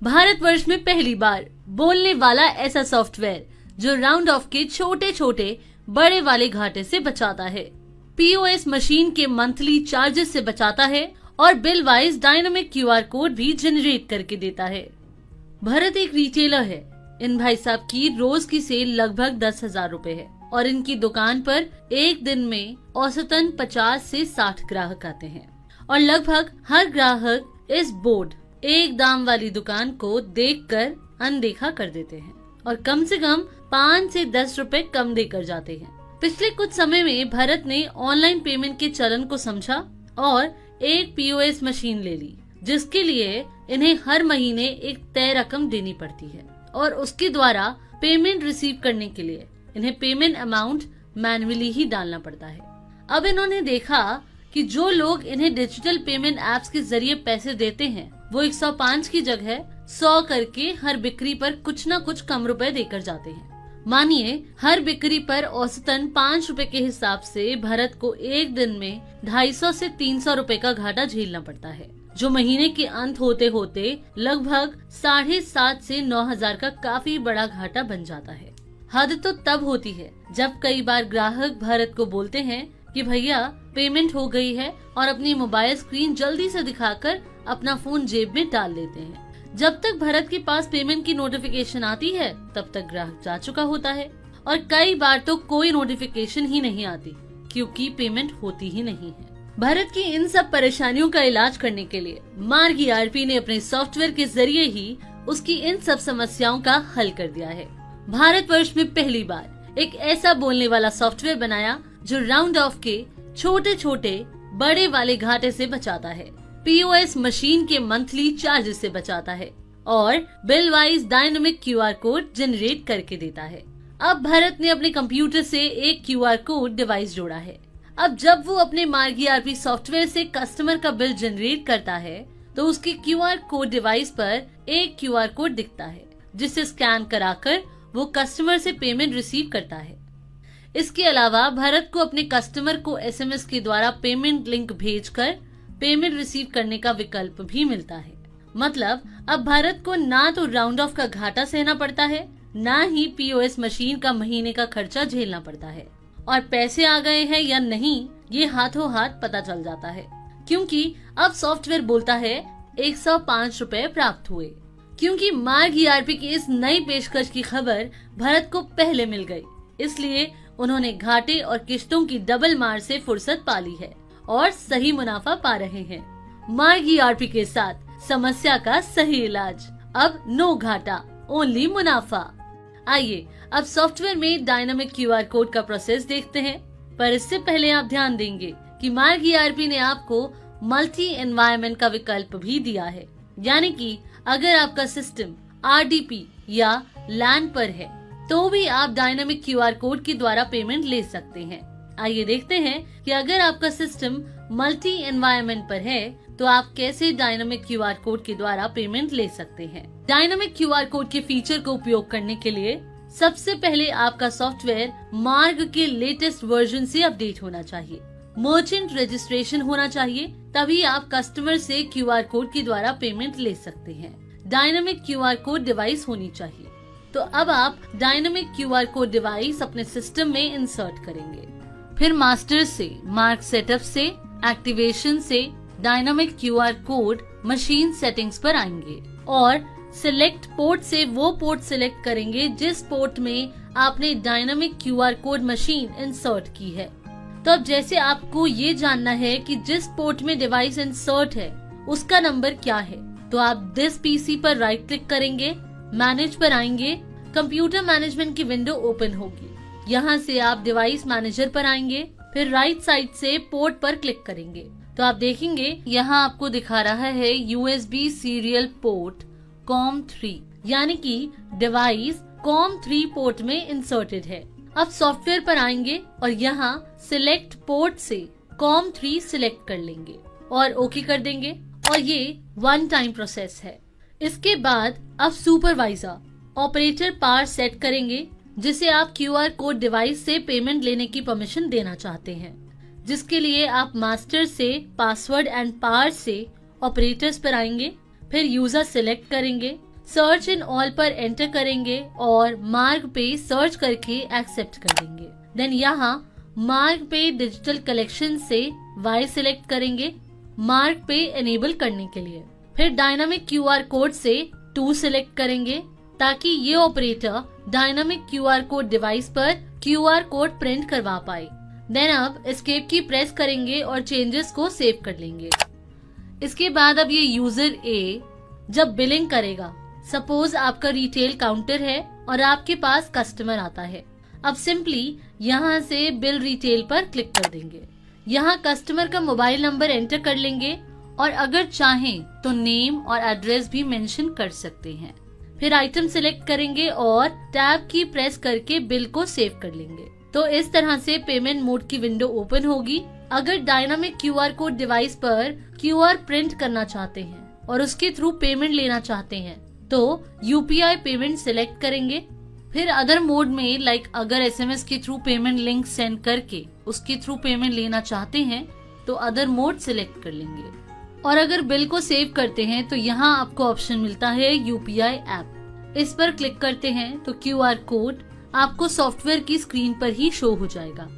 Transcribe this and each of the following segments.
भारतवर्ष में पहली बार बोलने वाला ऐसा सॉफ्टवेयर जो राउंड ऑफ के छोटे छोटे बड़े वाले घाटे से बचाता है, पीओएस मशीन के मंथली चार्जेस से बचाता है और bill wise dynamic QR code भी जनरेट करके देता है। भरत एक रिटेलर है। इन भाई साहब की रोज की सेल लगभग 10,000 रूपए है और इनकी दुकान पर एक दिन में औसतन 50 से 60 ग्राहक आते हैं और लगभग हर ग्राहक इस बोर्ड एक दाम वाली दुकान को देखकर अनदेखा कर देते हैं और कम से कम 5 से 10 रुपए कम देकर जाते हैं। पिछले कुछ समय में भरत ने ऑनलाइन पेमेंट के चलन को समझा और एक पीओएस मशीन ले ली, जिसके लिए इन्हें हर महीने एक तय रकम देनी पड़ती है और उसके द्वारा पेमेंट रिसीव करने के लिए इन्हें पेमेंट अमाउंट मैन्युअली ही डालना पड़ता है। अब इन्होंने देखा कि जो लोग इन्हें डिजिटल पेमेंट एप्स के जरिए पैसे देते हैं वो 105 की जगह 100 करके हर बिक्री पर कुछ न कुछ कम रुपए देकर जाते हैं। मानिए हर बिक्री पर औसतन 5 रुपए के हिसाब से भरत को एक दिन में 250 से 300 रुपए का घाटा झेलना पड़ता है, जो महीने के अंत होते होते लगभग 7,500 से 9,000 का काफी बड़ा घाटा बन जाता है। हद तो तब होती है जब कई बार ग्राहक भरत को बोलते हैं कि भैया पेमेंट हो गई है और अपनी मोबाइल स्क्रीन जल्दी से दिखाकर अपना फोन जेब में डाल लेते हैं। जब तक भरत के पास पेमेंट की नोटिफिकेशन आती है तब तक ग्राहक जा चुका होता है और कई बार तो कोई नोटिफिकेशन ही नहीं आती क्योंकि पेमेंट होती ही नहीं है। भरत की इन सब परेशानियों का इलाज करने के लिए मार्ग ईआरपी ने अपने सॉफ्टवेयर के जरिए ही उसकी इन सब समस्याओं का हल कर दिया है। भारतवर्ष में पहली बार एक ऐसा बोलने वाला सॉफ्टवेयर बनाया जो राउंड ऑफ के छोटे छोटे बड़े वाले घाटे से बचाता है, पीओएस मशीन के मंथली चार्जेस से बचाता है और bill wise dynamic QR code generate करके देता है। अब भरत ने अपने कंप्यूटर से एक क्यूआर कोड डिवाइस जोड़ा है। अब जब वो अपने मार्ग ईआरपी सॉफ्टवेयर से कस्टमर का बिल जनरेट करता है तो उसके क्यूआर कोड डिवाइस पर एक क्यूआर कोड दिखता है, जिसे स्कैन कराकर वो कस्टमर से पेमेंट रिसीव करता है। इसके अलावा भरत को अपने कस्टमर को एसएमएस के द्वारा पेमेंट लिंक भेजकर पेमेंट रिसीव करने का विकल्प भी मिलता है। मतलब अब भारत को ना तो राउंड ऑफ का घाटा सहना पड़ता है, ना ही पीओएस मशीन का महीने का खर्चा झेलना पड़ता है और पैसे आ गए हैं या नहीं ये हाथों हाथ पता चल जाता है, क्योंकि अब सॉफ्टवेयर बोलता है 105 रुपए प्राप्त हुए। क्योंकि मार्ग ईआरपी की इस नई पेशकश की खबर भरत को पहले मिल गई, इसलिए उन्होंने घाटे और किश्तों की डबल मार से फुर्सत पा ली है और सही मुनाफा पा रहे हैं। मार्ग ईआरपी के साथ समस्या का सही इलाज। अब नो घाटा, ओनली मुनाफा। आइए अब सॉफ्टवेयर में डायनामिक क्यूआर कोड का प्रोसेस देखते हैं, पर इससे पहले आप ध्यान देंगे कि मार्ग ईआरपी ने आपको मल्टी एनवायरनमेंट का विकल्प भी दिया है, यानी कि अगर आपका सिस्टम आरडीपी या लैन पर है तो भी आप डायनामिक क्यूआर कोड के द्वारा पेमेंट ले सकते हैं। आइए देखते हैं कि अगर आपका सिस्टम मल्टी एनवायरनमेंट पर है तो आप कैसे डायनामिक क्यूआर कोड के द्वारा पेमेंट ले सकते हैं। डायनामिक क्यूआर कोड के फीचर को उपयोग करने के लिए सबसे पहले आपका सॉफ्टवेयर मार्ग के लेटेस्ट वर्जन से अपडेट होना चाहिए, मर्चेंट रजिस्ट्रेशन होना चाहिए, तभी आप कस्टमर से क्यूआर कोड के द्वारा पेमेंट ले सकते हैं। डायनामिक क्यूआर कोड डिवाइस होनी चाहिए। तो अब आप डायनामिक क्यूआर कोड डिवाइस अपने सिस्टम में इंसर्ट करेंगे, फिर मास्टर से, मार्क सेटअप से, एक्टिवेशन से dynamic QR code machine settings पर आएंगे और सिलेक्ट पोर्ट से वो पोर्ट सिलेक्ट करेंगे जिस पोर्ट में आपने dynamic QR code machine insert की है। तो अब जैसे आपको ये जानना है कि जिस पोर्ट में डिवाइस इंसर्ट है उसका नंबर क्या है, तो आप दिस पीसी पर राइट क्लिक करेंगे, मैनेज पर आएंगे, कंप्यूटर मैनेजमेंट की विंडो ओपन होगी। यहाँ से आप डिवाइस मैनेजर पर आएंगे, फिर राइट साइड से पोर्ट पर क्लिक करेंगे तो आप देखेंगे यहाँ आपको दिखा रहा है यूएसबी सीरियल पोर्ट COM3, यानी कि डिवाइस COM3 पोर्ट में इंसर्टेड है। अब सॉफ्टवेयर पर आएंगे और यहाँ सिलेक्ट पोर्ट से COM3 सिलेक्ट कर लेंगे और ओके कर देंगे और ये वन टाइम प्रोसेस है। इसके बाद अब सुपरवाइजर ऑपरेटर पार सेट करेंगे, जिसे आप क्यूआर कोड डिवाइस से पेमेंट लेने की परमिशन देना चाहते हैं, जिसके लिए आप मास्टर से पासवर्ड एंड पार से ऑपरेटर्स पर आएंगे, फिर यूजर सिलेक्ट करेंगे, सर्च इन ऑल पर एंटर करेंगे और मार्ग पे सर्च करके एक्सेप्ट कर देंगे। देन यहाँ मार्ग पे डिजिटल कलेक्शन से वाई सिलेक्ट करेंगे मार्ग पे एनेबल करने के लिए। फिर डायनामिक क्यूआर कोड से 2 सिलेक्ट करेंगे ताकि ये operator dynamic QR code device पर क्यूआर कोड प्रिंट करवा पाए। देन अब एस्केप की प्रेस करेंगे और चेंजेस को सेव कर लेंगे। इसके बाद अब ये यूजर ए जब बिलिंग करेगा, सपोज आपका रिटेल काउंटर है और आपके पास कस्टमर आता है, अब सिंपली यहाँ से बिल रिटेल पर क्लिक कर देंगे। यहाँ कस्टमर का मोबाइल नंबर एंटर कर लेंगे और अगर चाहें तो नेम और एड्रेस भी मेंशन कर सकते हैं। फिर आइटम सिलेक्ट करेंगे और टैब की प्रेस करके बिल को सेव कर लेंगे। तो इस तरह से पेमेंट मोड की विंडो ओपन होगी। अगर डायनामिक क्यूआर कोड डिवाइस पर क्यूआर प्रिंट करना चाहते हैं और उसके थ्रू पेमेंट लेना चाहते हैं तो यूपीआई पेमेंट सिलेक्ट करेंगे। फिर अदर मोड में लाइक अगर एसएमएस के थ्रू पेमेंट लिंक सेंड करके उसके थ्रू पेमेंट लेना चाहते हैं तो अदर मोड सिलेक्ट कर लेंगे। और अगर बिल को सेव करते हैं तो यहाँ आपको ऑप्शन मिलता है यूपीआई ऐप। इस पर क्लिक करते हैं तो क्यूआर कोड आपको सॉफ्टवेयर की स्क्रीन पर ही शो हो जाएगा,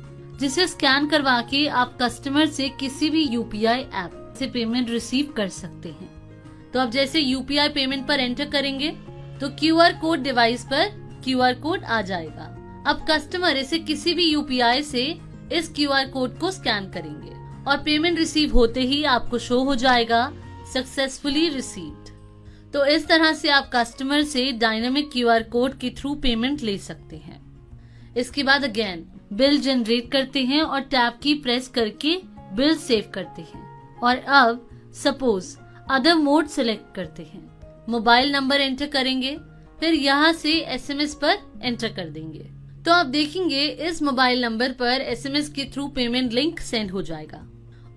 जिसे स्कैन करवा के आप कस्टमर से किसी भी यूपीआई ऐप से पेमेंट रिसीव कर सकते हैं। तो अब जैसे यूपीआई पेमेंट पर एंटर करेंगे तो क्यूआर कोड डिवाइस पर क्यूआर कोड आ जाएगा। अब कस्टमर इसे किसी भी यूपीआई से इस क्यूआर कोड को स्कैन करेंगे और पेमेंट रिसीव होते ही आपको शो हो जाएगा सक्सेसफुली रिसीव्ड। तो इस तरह से आप कस्टमर से डायनामिक क्यूआर कोड के थ्रू पेमेंट ले सकते हैं। इसके बाद अगेन बिल जनरेट करते हैं और टैब की प्रेस करके बिल सेव करते हैं। और अब सपोज अदर मोड सिलेक्ट करते हैं, मोबाइल नंबर एंटर करेंगे, फिर यहाँ से एसएमएस पर एंटर कर देंगे। तो आप देखेंगे इस मोबाइल नंबर पर एसएमएस के थ्रू पेमेंट लिंक सेंड हो जाएगा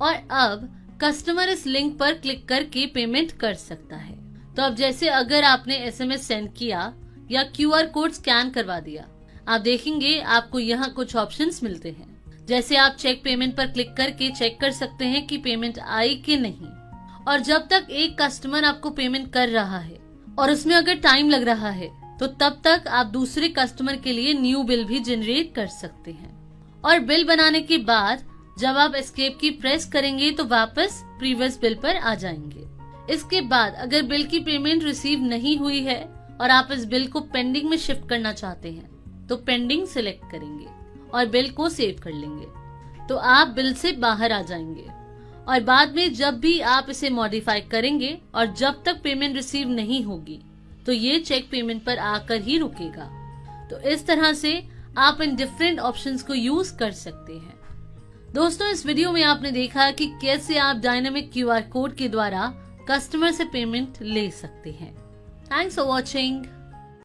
और अब कस्टमर इस लिंक पर क्लिक करके पेमेंट कर सकता है। तो अब जैसे अगर आपने एसएमएस सेंड किया या क्यूआर कोड स्कैन करवा दिया, आप देखेंगे आपको यहाँ कुछ ऑप्शंस मिलते हैं। जैसे आप चेक पेमेंट पर क्लिक करके चेक कर सकते हैं कि पेमेंट आई कि नहीं। और जब तक एक कस्टमर आपको पेमेंट कर रहा है और उसमें अगर टाइम लग रहा है तो तब तक आप दूसरे कस्टमर के लिए न्यू बिल भी जनरेट कर सकते हैं। और बिल बनाने के बाद जब आप एस्केप की प्रेस करेंगे तो वापस प्रीवियस बिल पर आ जाएंगे। इसके बाद अगर बिल की पेमेंट रिसीव नहीं हुई है और आप इस बिल को पेंडिंग में शिफ्ट करना चाहते हैं तो पेंडिंग सिलेक्ट करेंगे और बिल को सेव कर लेंगे। तो आप बिल से बाहर आ जाएंगे और बाद में जब भी आप इसे मॉडिफाई करेंगे और जब तक पेमेंट रिसीव नहीं होगी तो ये चेक पेमेंट पर आकर ही रुकेगा। तो इस तरह से आप इन डिफरेंट ऑप्शंस को यूज कर सकते हैं। दोस्तों, इस वीडियो में आपने देखा कि कैसे आप डायनामिक क्यूआर कोड के द्वारा कस्टमर से पेमेंट ले सकते हैं। Thanks for watching.